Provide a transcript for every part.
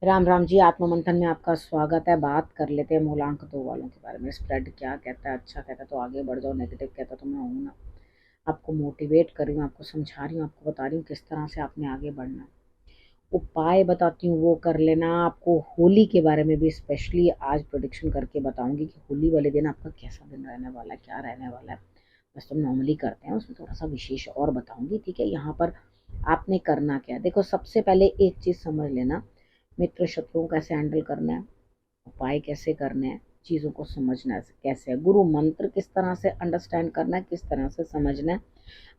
राम राम जी। आत्ममंथन में आपका स्वागत है। बात कर लेते हैं मूलांक 2 वालों के बारे में। स्प्रेड क्या कहता है? अच्छा कहता है तो आगे बढ़ जाओ, नेगेटिव कहता तो मैं हूं ना। आपको मोटिवेट कर रही हूँ, आपको समझा रही हूँ, आपको बता रही हूँ किस तरह से आपने आगे बढ़ना है। उपाय बताती हूँ, वो कर लेना। आपको होली के बारे में भी स्पेशली आज प्रोडिक्शन करके बताऊंगी कि होली वाले दिन आपका कैसा दिन रहने वाला है, क्या रहने वाला है। बस तो नॉर्मली करते हैं, उसमें थोड़ा सा विशेष और बताऊंगी। ठीक है, यहाँ पर आपने करना क्या है? देखो, सबसे पहले एक चीज समझ लेना, मित्र शत्रुओं कैसे हैंडल करना है, उपाय कैसे करने हैं, चीज़ों को समझना कैसे है, गुरु मंत्र किस तरह से अंडरस्टैंड करना है, किस तरह से समझना है,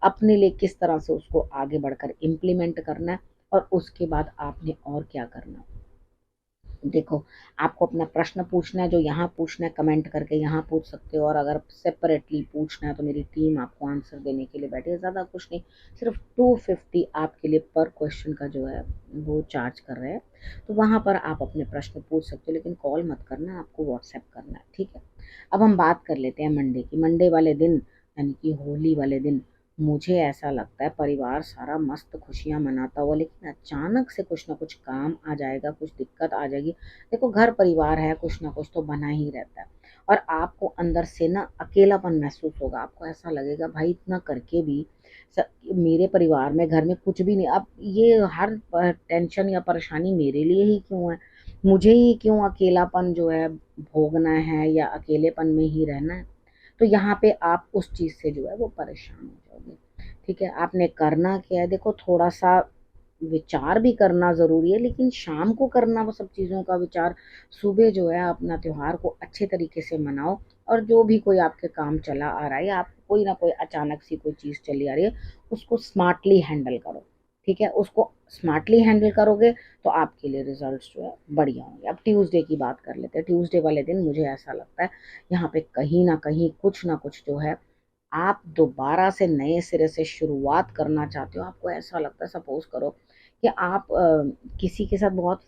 अपने लिए किस तरह से उसको आगे बढ़कर इम्प्लीमेंट करना है, और उसके बाद आपने और क्या करना है। देखो, आपको अपना प्रश्न पूछना है, जो यहाँ पूछना है कमेंट करके यहाँ पूछ सकते हो, और अगर सेपरेटली पूछना है तो मेरी टीम आपको आंसर देने के लिए बैठी है। ज़्यादा कुछ नहीं, सिर्फ 250 आपके लिए पर क्वेश्चन का जो है वो चार्ज कर रहे हैं। तो वहाँ पर आप अपने प्रश्न पूछ सकते हो, लेकिन कॉल मत करना, आपको व्हाट्सएप करना है। ठीक है, अब हम बात कर लेते हैं मंडे की। मंडे वाले दिन यानी कि होली वाले दिन मुझे ऐसा लगता है परिवार सारा मस्त खुशियां मनाता हुआ, लेकिन अचानक से कुछ ना कुछ काम आ जाएगा, कुछ दिक्कत आ जाएगी। देखो, घर परिवार है, कुछ ना कुछ तो बना ही रहता है, और आपको अंदर से ना अकेलापन महसूस होगा। आपको ऐसा लगेगा भाई इतना करके भी मेरे परिवार में, घर में कुछ भी नहीं। अब ये हर टेंशन या परेशानी मेरे लिए ही क्यों है, मुझे ही क्यों अकेलापन जो है भोगना है, या अकेलेपन में ही रहना है। तो यहाँ पे आप उस चीज़ से जो है वो परेशान हो जाओगे। ठीक है, आपने करना क्या है? देखो, थोड़ा सा विचार भी करना ज़रूरी है, लेकिन शाम को करना वो सब चीज़ों का विचार। सुबह जो है अपना त्योहार को अच्छे तरीके से मनाओ, और जो भी कोई आपके काम चला आ रहा है, या आप कोई ना कोई अचानक सी कोई चीज़ चली आ रही है, उसको स्मार्टली हैंडल करो। ठीक है, उसको स्मार्टली हैंडल करोगे तो आपके लिए रिजल्ट्स जो है बढ़िया होंगे। अब ट्यूसडे की बात कर लेते हैं। ट्यूसडे वाले दिन मुझे ऐसा लगता है यहाँ पे कहीं ना कहीं कुछ ना कुछ जो है आप दोबारा से नए सिरे से शुरुआत करना चाहते हो। आपको ऐसा लगता है, सपोज करो कि आप किसी के साथ बहुत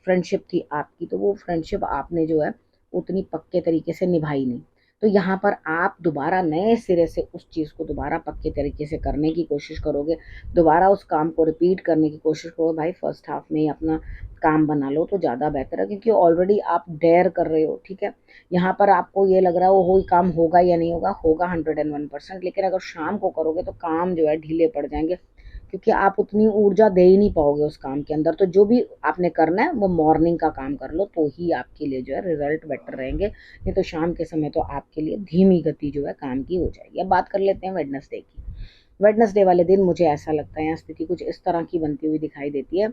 फ्रेंडशिप थी आपकी, तो वो फ्रेंडशिप आपने जो है उतनी पक्के तरीके से निभाई नहीं। तो यहाँ पर आप दोबारा नए सिरे से उस चीज़ को दोबारा पक्के तरीके से करने की कोशिश करोगे, दोबारा उस काम को रिपीट करने की कोशिश करोगे। भाई फर्स्ट हाफ में ही अपना काम बना लो तो ज़्यादा बेहतर है, क्योंकि ऑलरेडी आप डेयर कर रहे हो। ठीक है, यहाँ पर आपको ये लग रहा है वो काम होगा या नहीं होगा, होगा 101%, लेकिन अगर शाम को करोगे तो काम जो है ढीले पड़ जाएंगे, क्योंकि आप उतनी ऊर्जा दे ही नहीं पाओगे उस काम के अंदर। तो जो भी आपने करना है वो मॉर्निंग का काम कर लो, तो ही आपके लिए जो है रिजल्ट बेटर रहेंगे। नहीं तो शाम के समय तो आपके लिए धीमी गति जो है काम की हो जाएगी। अब बात कर लेते हैं वेडनेसडे की। वेडनेसडे वाले दिन मुझे ऐसा लगता है यहाँ स्थिति कुछ इस तरह की बनती हुई दिखाई देती है,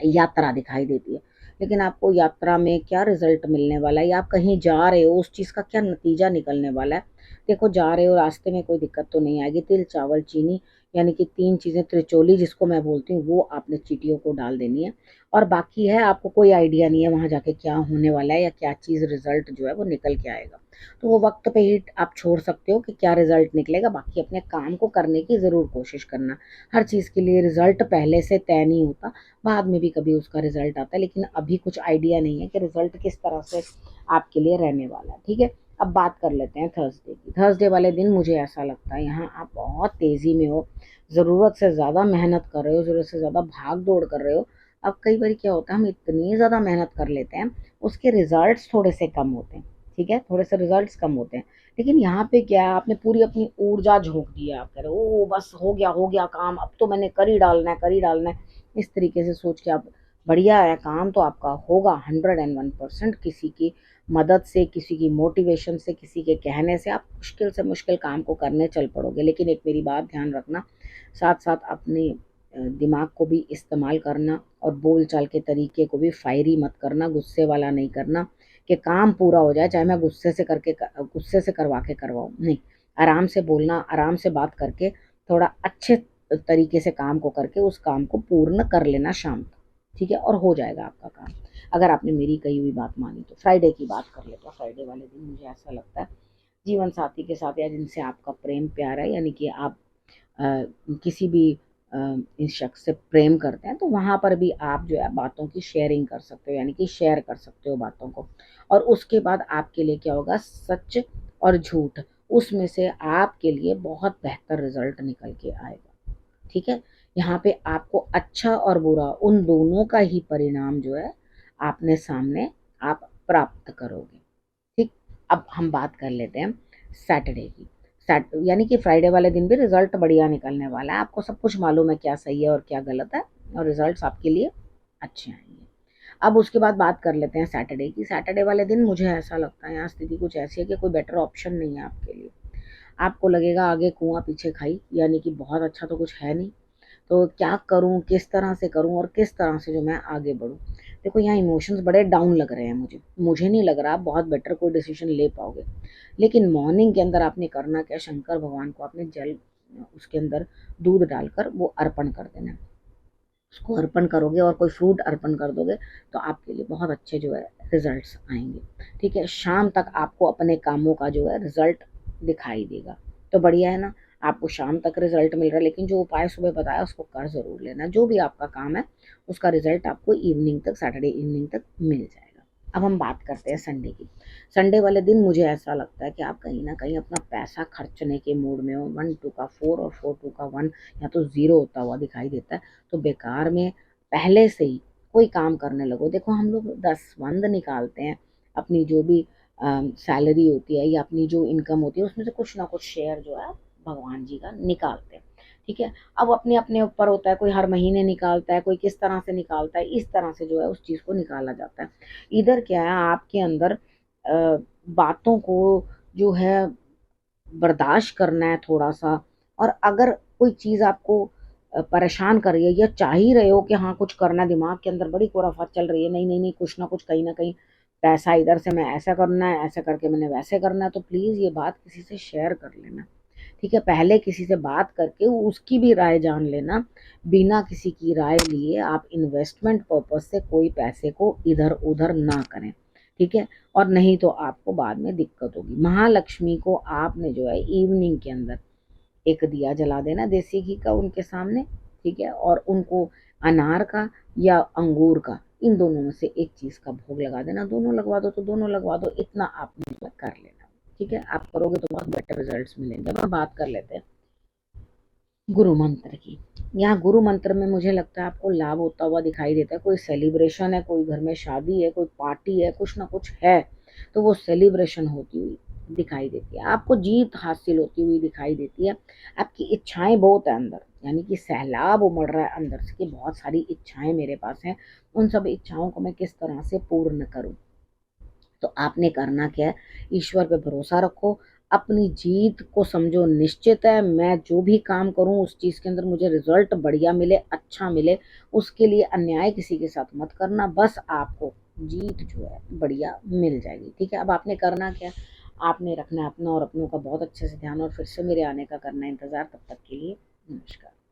यात्रा दिखाई देती है। लेकिन आपको यात्रा में क्या रिजल्ट मिलने वाला है, या आप कहीं जा रहे हो उस चीज़ का क्या नतीजा निकलने वाला है। देखो, जा रहे हो रास्ते में कोई दिक्कत तो नहीं आएगी। तिल चावल चीनी यानी कि 3 चीज़ें, त्रिचोली जिसको मैं बोलती हूँ, वो आपने चीटियों को डाल देनी है। और बाकी है, आपको कोई आइडिया नहीं है वहाँ जाके क्या होने वाला है, या क्या चीज़ रिजल्ट जो है वो निकल के आएगा। तो वो वक्त पे ही आप छोड़ सकते हो कि क्या रिजल्ट निकलेगा। बाकी अपने काम को करने की ज़रूर कोशिश करना। हर चीज़ के लिए रिजल्ट पहले से तय नहीं होता, बाद में भी कभी उसका रिजल्ट आता है, लेकिन अभी कुछ आइडिया नहीं है कि रिजल्ट किस तरह से आपके लिए रहने वाला है। ठीक है, अब बात कर लेते हैं थर्सडे की। थर्सडे वाले दिन मुझे ऐसा लगता है यहाँ आप बहुत तेज़ी में हो, ज़रूरत से ज़्यादा मेहनत कर रहे हो, ज़रूरत से ज़्यादा भाग दौड़ कर रहे हो। अब कई बार क्या होता है, हम इतनी ज़्यादा मेहनत कर लेते हैं, उसके रिजल्ट्स थोड़े से कम होते हैं। ठीक है, थोड़े से रिजल्ट्स कम होते हैं, लेकिन यहाँ पे क्या है, आपने पूरी अपनी ऊर्जा झोंक दी है। आप कह रहे हो ओ बस हो गया काम, अब तो मैंने कर ही डालना है, कर ही डालना है। इस तरीके से सोच के आप, बढ़िया है, काम तो आपका होगा 101%। किसी की मदद से, किसी की मोटिवेशन से, किसी के कहने से आप मुश्किल से मुश्किल काम को करने चल पड़ोगे। लेकिन एक मेरी बात ध्यान रखना, साथ साथ अपने दिमाग को भी इस्तेमाल करना, और बोल चाल के तरीके को भी फायरी मत करना, गुस्से वाला नहीं करना कि काम पूरा हो जाए चाहे मैं गुस्से से करवा के करवाऊँ, नहीं। आराम से बोलना, आराम से बात करके, थोड़ा अच्छे तरीके से काम को करके उस काम को पूर्ण कर लेना शाम तक। ठीक है, और हो जाएगा आपका काम, अगर आपने मेरी कही हुई बात मानी तो। फ्राइडे की बात कर लेते हैं। फ्राइडे वाले दिन मुझे ऐसा लगता है जीवन साथी के साथ, या जिनसे आपका प्रेम प्यार है, यानी कि आप किसी भी इस शख्स से प्रेम करते हैं, तो वहाँ पर भी आप जो है बातों की शेयरिंग कर सकते हो, यानी कि शेयर कर सकते हो बातों को। और उसके बाद आपके लिए क्या होगा, सच और झूठ, उसमें से आपके लिए बहुत बेहतर रिजल्ट निकल के आएगा। ठीक है, यहाँ पे आपको अच्छा और बुरा उन दोनों का ही परिणाम जो है आपने सामने आप प्राप्त करोगे। ठीक, अब हम बात कर लेते हैं सैटरडे की। यानी कि फ्राइडे वाले दिन भी रिजल्ट बढ़िया निकलने वाला है, आपको सब कुछ मालूम है क्या सही है और क्या गलत है, और रिजल्ट्स आपके लिए अच्छे आएंगे। अब उसके बाद बात कर लेते हैं सैटरडे की। सैटरडे वाले दिन मुझे ऐसा लगता है यहाँ स्थिति कुछ ऐसी है कि कोई बेटर ऑप्शन नहीं है आपके लिए। आपको लगेगा आगे कुआं पीछे खाई, यानी कि बहुत अच्छा तो कुछ है नहीं, तो क्या करूं, किस तरह से करूं और किस तरह से जो मैं आगे बढ़ूं। देखो यहाँ इमोशंस बड़े डाउन लग रहे हैं मुझे नहीं लग रहा आप बहुत बेटर कोई डिसीजन ले पाओगे। लेकिन मॉर्निंग के अंदर आपने करना क्या, शंकर भगवान को आपने जल उसके अंदर दूध डालकर वो अर्पण कर देना है। उसको अर्पण करोगे और कोई फ्रूट अर्पण कर दोगे तो आपके लिए बहुत अच्छे जो है रिजल्ट्स आएंगे। ठीक है, शाम तक आपको अपने कामों का जो है रिजल्ट दिखाई देगा, तो बढ़िया है ना। आपको शाम तक रिजल्ट मिल रहा है, लेकिन जो उपाय सुबह बताया उसको कर जरूर लेना। जो भी आपका काम है उसका रिजल्ट आपको इवनिंग तक, सैटरडे इवनिंग तक मिल जाएगा। अब हम बात करते हैं संडे की। संडे वाले दिन मुझे ऐसा लगता है कि आप कहीं ना कहीं अपना पैसा खर्चने के मूड में हो। 1 2 का 4 और 4 2 का 1 या तो 0 होता हुआ दिखाई देता है, तो बेकार में पहले से ही कोई काम करने लगो। देखो हम लोग 10 बंद निकालते हैं, अपनी जो भी सैलरी होती है या अपनी जो इनकम होती है उसमें से कुछ ना कुछ शेयर जो है भगवान जी का निकालते हैं। ठीक है, अब अपने अपने ऊपर होता है, कोई हर महीने निकालता है, कोई किस तरह से निकालता है, इस तरह से जो है उस चीज़ को निकाला जाता है। इधर क्या है, आपके अंदर बातों को जो है बर्दाश्त करना है थोड़ा सा। और अगर कोई चीज़ आपको परेशान कर रही है या चाह ही रहे हो कि हाँ कुछ करना, दिमाग के अंदर बड़ी खुराफात चल रही है, नहीं नहीं नहीं कुछ ना कुछ कहीं ना कहीं पैसा इधर से मैं ऐसा करना है, ऐसा करके मैंने वैसे करना है, तो प्लीज़ ये बात किसी से शेयर कर लेना। ठीक है, पहले किसी से बात करके उसकी भी राय जान लेना। बिना किसी की राय लिए आप इन्वेस्टमेंट पर्पज से कोई पैसे को इधर उधर ना करें। ठीक है, और नहीं तो आपको बाद में दिक्कत होगी। महालक्ष्मी को आपने जो है इवनिंग के अंदर एक दिया जला देना देसी घी का उनके सामने। ठीक है, और उनको अनार का या अंगूर का, इन दोनों में से एक चीज का भोग लगा देना। दोनों लगवा दो तो दोनों लगवा दो, इतना आपने जो है कर लेना। ठीक है, आप करोगे तो बहुत बेटर रिजल्ट्स मिलेंगे। अब हम बात कर लेते हैं गुरु मंत्र की। यहाँ गुरु मंत्र में मुझे लगता है आपको लाभ होता हुआ दिखाई देता है। कोई सेलिब्रेशन है, कोई घर में शादी है, कोई पार्टी है, कुछ ना कुछ है, तो वो सेलिब्रेशन होती हुई दिखाई देती है, आपको जीत हासिल होती हुई दिखाई देती है। आपकी इच्छाएं बहुत है अंदर, यानी कि सैलाब उमड़ रहा है अंदर से कि बहुत सारी इच्छाएं मेरे पास हैं, उन सब इच्छाओं को मैं किस तरह से पूर्ण करूं। तो आपने करना क्या है, ईश्वर पे भरोसा रखो, अपनी जीत को समझो निश्चित है। मैं जो भी काम करूं उस चीज के अंदर मुझे रिजल्ट बढ़िया मिले, अच्छा मिले, उसके लिए अन्याय किसी के साथ मत करना, बस आपको जीत जो है बढ़िया मिल जाएगी। ठीक है, अब आपने करना क्या, आपने रखना है अपना और अपनों का बहुत अच्छे से ध्यान, और फिर से मेरे आने का करना है इंतजार। तब तक के लिए नमस्कार।